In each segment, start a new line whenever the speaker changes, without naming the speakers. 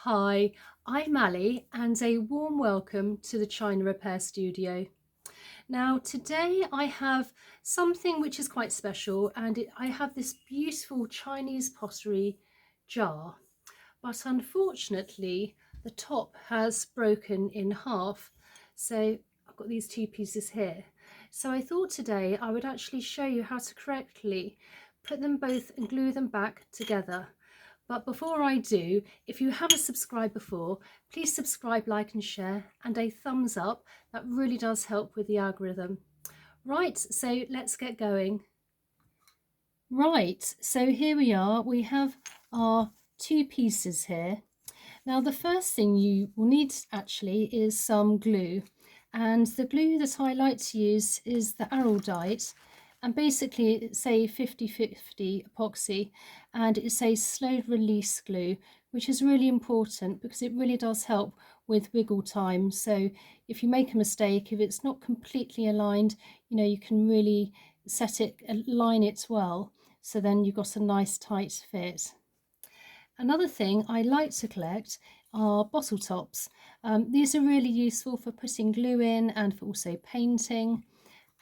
Hi, I'm Ali and a warm welcome to the China Repair Studio. Now today I have something which is quite special and I have this beautiful Chinese pottery jar, but unfortunately the top has broken in half. So I've got these two pieces here. So I thought today I would actually show you how to correctly put them both and glue them back together. But before I do, if you haven't subscribed before, please subscribe, like and share, and a thumbs up. That really does help with the algorithm. Right, so let's get going. Right, so here we are. We have our two pieces here. Now the first thing you will need actually is some glue. And the glue that I like to use is the Araldite. And basically it's a 50-50 epoxy and it's a slow release glue, which is really important because it really does help with wiggle time. So if you make a mistake, if it's not completely aligned, you can really align it well. So then you've got a nice tight fit. Another thing I like to collect are bottle tops. These are really useful for putting glue in and for also painting,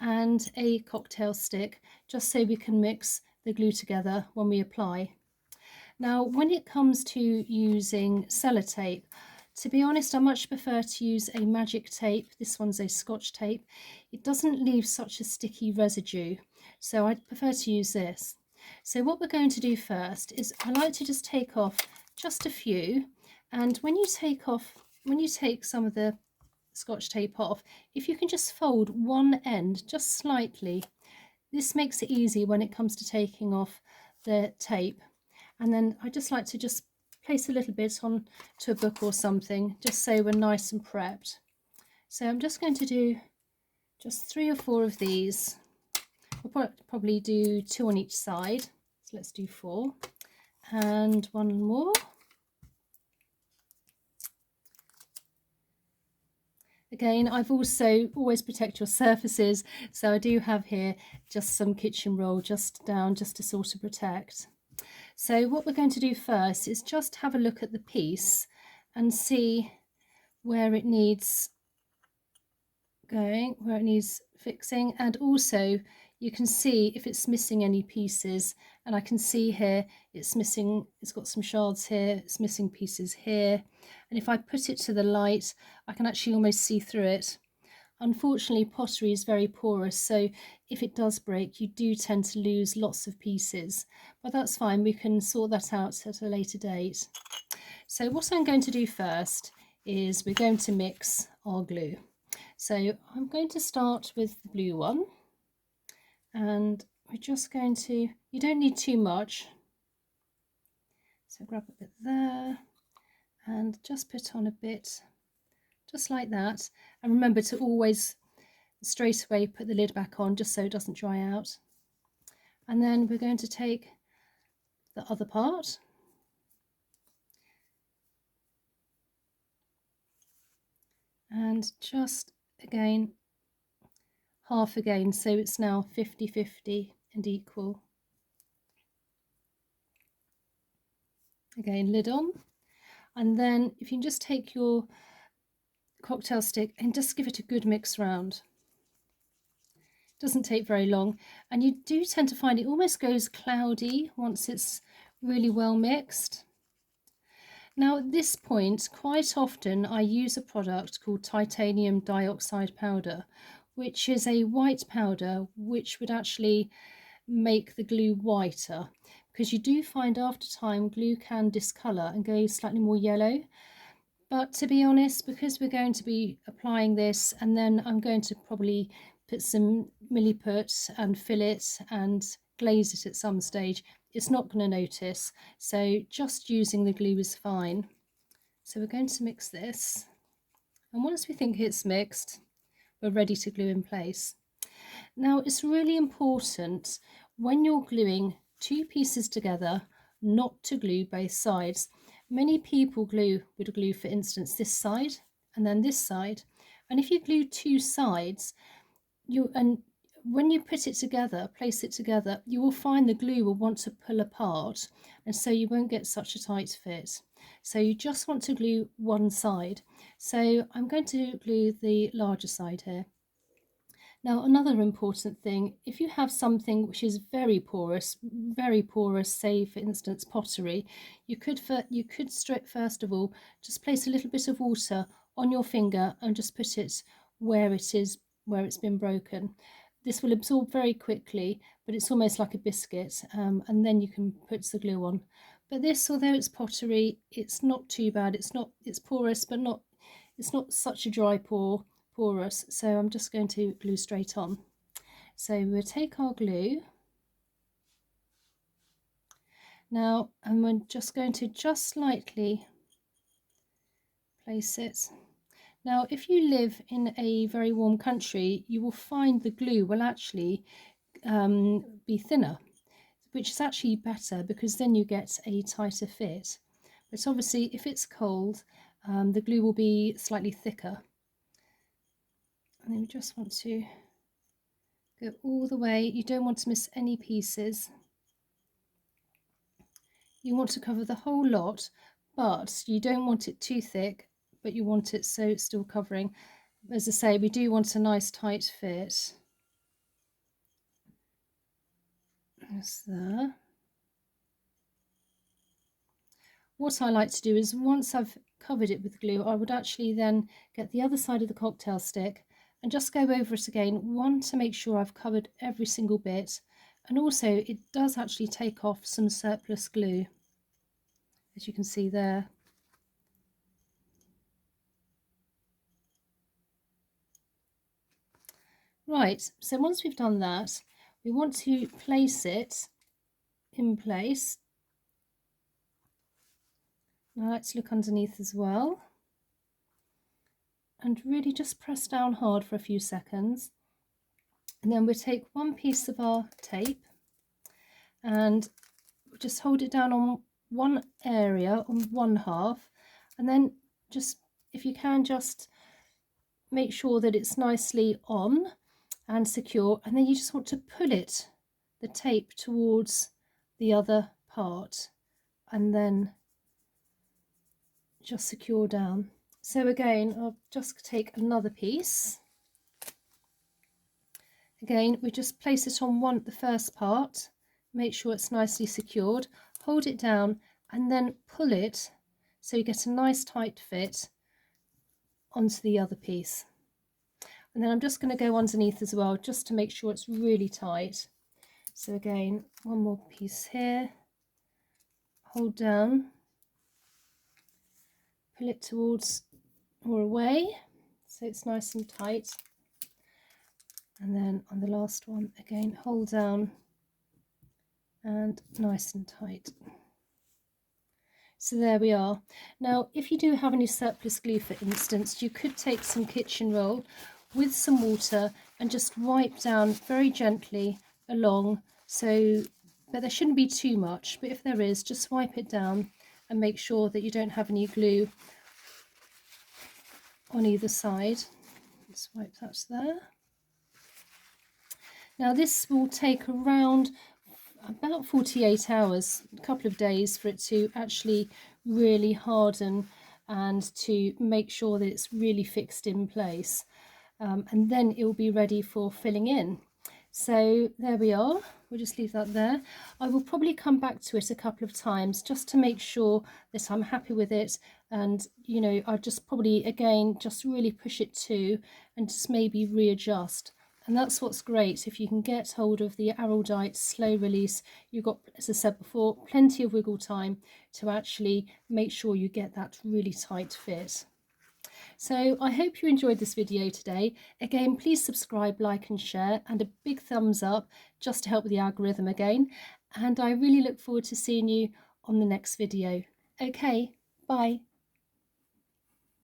and a cocktail stick just so we can mix the glue together when we apply. Now when it comes to using sellotape, to be honest, I much prefer to use a magic tape. This one's a Scotch tape. It doesn't leave such a sticky residue, so I prefer to use this. So what we're going to do first is I like to just take off just a few, and when you take some of the Scotch tape off, if you can just fold one end just slightly, this makes it easy when it comes to taking off the tape. And then I just like to just place a little bit on to a book or something, just so we're nice and prepped. So I'm just going to do just 3 or 4 of these. We'll probably do 2 on each side. So let's do 4 and 1 more. Again, I've also always protect your surfaces, so I do have here just some kitchen roll just down just to sort of protect. So what we're going to do first is just have a look at the piece and see where it needs going, where it needs fixing, and also you can see if it's missing any pieces. And I can see here it's got some shards here, it's missing pieces here, and if I put it to the light I can actually almost see through it. Unfortunately, pottery is very porous, so if it does break you do tend to lose lots of pieces, but that's fine, we can sort that out at a later date. So what I'm going to do first is we're going to mix our glue. So I'm going to start with the blue one, and we're just going to, you don't need too much, so grab a bit there and just put on a bit just like that, and remember to always straight away put the lid back on just so it doesn't dry out. And then we're going to take the other part and just again half again, so it's now 50-50 and equal. Again, lid on, and then if you can just take your cocktail stick and just give it a good mix round. It doesn't take very long, and you do tend to find it almost goes cloudy once it's really well mixed. Now at this point, quite often I use a product called titanium dioxide powder, which is a white powder which would actually make the glue whiter, because you do find after time glue can discolour and go slightly more yellow. But to be honest, because we're going to be applying this and then I'm going to probably put some Milliput and fill it and glaze it at some stage, it's not going to notice, so just using the glue is fine. So we're going to mix this, and once we think it's mixed we're ready to glue in place. Now it's really important when you're gluing two pieces together not to glue both sides. Many people would glue for instance this side and then this side, and if you glue two sides when you put it together, place it together, you will find the glue will want to pull apart, and so you won't get such a tight fit. So you just want to glue one side. So I'm going to glue the larger side here. Now, another important thing, if you have something which is very porous, say for instance pottery, you could first of all just place a little bit of water on your finger and just put it where it's been broken. This will absorb very quickly, but it's almost like a biscuit, and then you can put the glue on. But this, although it's pottery, it's not too bad. It's porous, but it's not such a dry porous. So I'm just going to glue straight on. So we'll take our glue now, and we're just going to just lightly place it. Now, if you live in a very warm country, you will find the glue will actually be thinner, which is actually better because then you get a tighter fit. But obviously, if it's cold, the glue will be slightly thicker. And then you just want to go all the way. You don't want to miss any pieces. You want to cover the whole lot, but you don't want it too thick, but you want it so it's still covering. As I say, we do want a nice tight fit. That's there. What I like to do is once I've covered it with glue, I would actually then get the other side of the cocktail stick and just go over it again, one, to make sure I've covered every single bit, and also it does actually take off some surplus glue, as you can see there. Right, so once we've done that, we want to place it in place. Now let's look underneath as well, and really just press down hard for a few seconds. And then we'll take one piece of our tape and just hold it down on one area, on one half, and then just, if you can, just make sure that it's nicely on and secure, and then you just want to pull it, the tape, towards the other part, and then just secure down. So again, I'll just take another piece. Again, we just place it on the first part, make sure it's nicely secured, hold it down, and then pull it so you get a nice tight fit onto the other piece. And then I'm just going to go underneath as well, just to make sure it's really tight. So again, one more piece here, hold down, pull it towards or away so it's nice and tight. And then on the last one, again, hold down and nice and tight. So there we are. Now, if you do have any surplus glue, for instance, you could take some kitchen roll with some water and just wipe down very gently along. But there shouldn't be too much, but if there is, just wipe it down and make sure that you don't have any glue on either side. Let's wipe that there. Now this will take around about 48 hours, a couple of days, for it to actually really harden and to make sure that it's really fixed in place, and then it will be ready for filling in. So there we are, we'll just leave that there. I will probably come back to it a couple of times just to make sure that I'm happy with it, and you know, I'll just probably again just really push it to and just maybe readjust. And that's what's great, if you can get hold of the Araldite slow release, you've got, as I said before, plenty of wiggle time to actually make sure you get that really tight fit. So I hope you enjoyed this video today. Again, please subscribe, like and share, and a big thumbs up just to help with the algorithm again. And I really look forward to seeing you on the next video. Okay, bye.